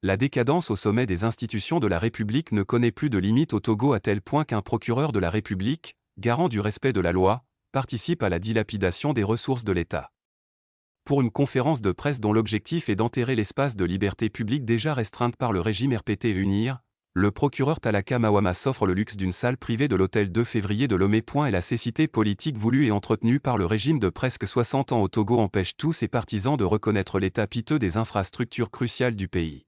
La décadence au sommet des institutions de la République ne connaît plus de limite au Togo à tel point qu'un procureur de la République, garant du respect de la loi, participe à la dilapidation des ressources de l'État. Pour une conférence de presse dont l'objectif est d'enterrer l'espace de liberté publique déjà restreinte par le régime RPT UNIR, le procureur Talaka Mawama s'offre le luxe d'une salle privée de l'hôtel 2 février de Lomé. Et la cécité politique voulue et entretenue par le régime de presque 60 ans au Togo empêche tous ses partisans de reconnaître l'état piteux des infrastructures cruciales du pays.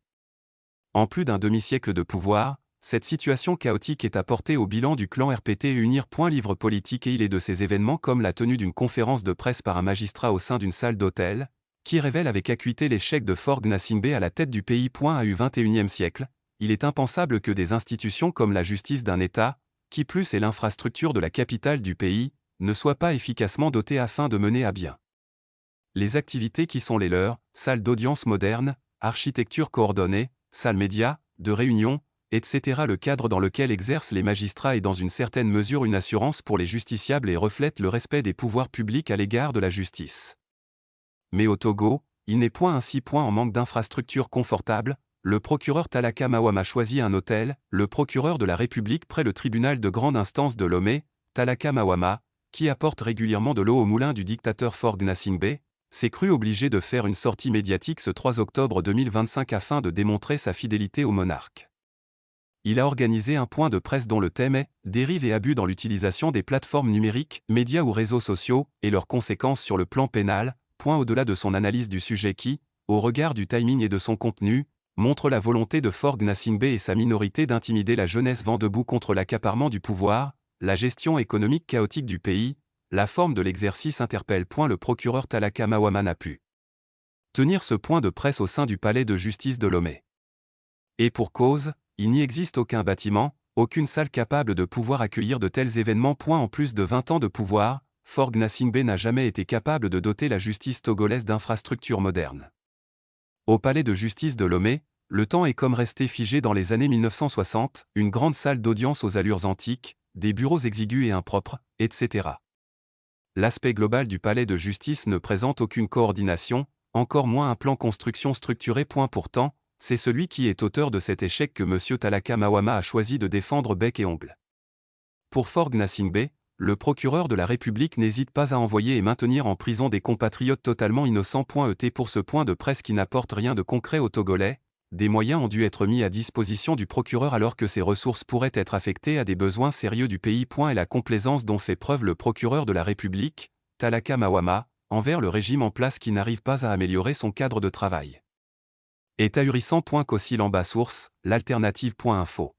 En plus d'un demi-siècle de pouvoir, cette situation chaotique est apportée au bilan du clan RPT UNIR. Livre politique et il est de ces événements comme la tenue d'une conférence de presse par un magistrat au sein d'une salle d'hôtel, qui révèle avec acuité l'échec de Faure Gnassingbé à la tête du pays. À du XXIe siècle, il est impensable que des institutions comme la justice d'un État, qui plus est l'infrastructure de la capitale du pays, ne soient pas efficacement dotées afin de mener à bien les activités qui sont les leurs, salles d'audience modernes, architecture coordonnée, salles médias, de réunion, etc. Le cadre dans lequel exercent les magistrats est dans une certaine mesure une assurance pour les justiciables et reflète le respect des pouvoirs publics à l'égard de la justice. Mais au Togo, il n'est point ainsi. En manque d'infrastructures confortables, le procureur Talaka Mawama choisit un hôtel, le procureur de la République près le tribunal de grande instance de Lomé, Talaka Mawama, qui apporte régulièrement de l'eau au moulin du dictateur Faure Gnassingbé, s'est cru obligé de faire une sortie médiatique ce 3 octobre 2025 afin de démontrer sa fidélité au monarque. Il a organisé un point de presse dont le thème est « Dérive et abus dans l'utilisation des plateformes numériques, médias ou réseaux sociaux, et leurs conséquences sur le plan pénal », au-delà de son analyse du sujet qui, au regard du timing et de son contenu, montre la volonté de Faure Gnassingbé et sa minorité d'intimider la jeunesse vent debout contre l'accaparement du pouvoir, la gestion économique chaotique du pays, la forme de l'exercice interpelle. Le procureur Talaka Mawama n'a pu tenir ce point de presse au sein du palais de justice de Lomé. Et pour cause, il n'y existe aucun bâtiment, aucune salle capable de pouvoir accueillir de tels événements. En plus de 20 ans de pouvoir, Faure Gnassingbé n'a jamais été capable de doter la justice togolaise d'infrastructures modernes. Au palais de justice de Lomé, le temps est comme resté figé dans les années 1960, une grande salle d'audience aux allures antiques, des bureaux exigus et impropres, etc. L'aspect global du palais de justice ne présente aucune coordination, encore moins un plan construction structuré. Pourtant, c'est celui qui est auteur de cet échec que M. Talaka Mawama a choisi de défendre bec et ongle. Pour Faure Gnassingbé, le procureur de la République n'hésite pas à envoyer et maintenir en prison des compatriotes totalement innocents. Pour ce point de presse qui n'apporte rien de concret aux Togolais, des moyens ont dû être mis à disposition du procureur alors que ces ressources pourraient être affectées à des besoins sérieux du pays. Et la complaisance dont fait preuve le procureur de la République, Talaka Mawama, envers le régime en place qui n'arrive pas à améliorer son cadre de travail est ahurissant. Qu'aussi l'en bas source, l'alternative.info.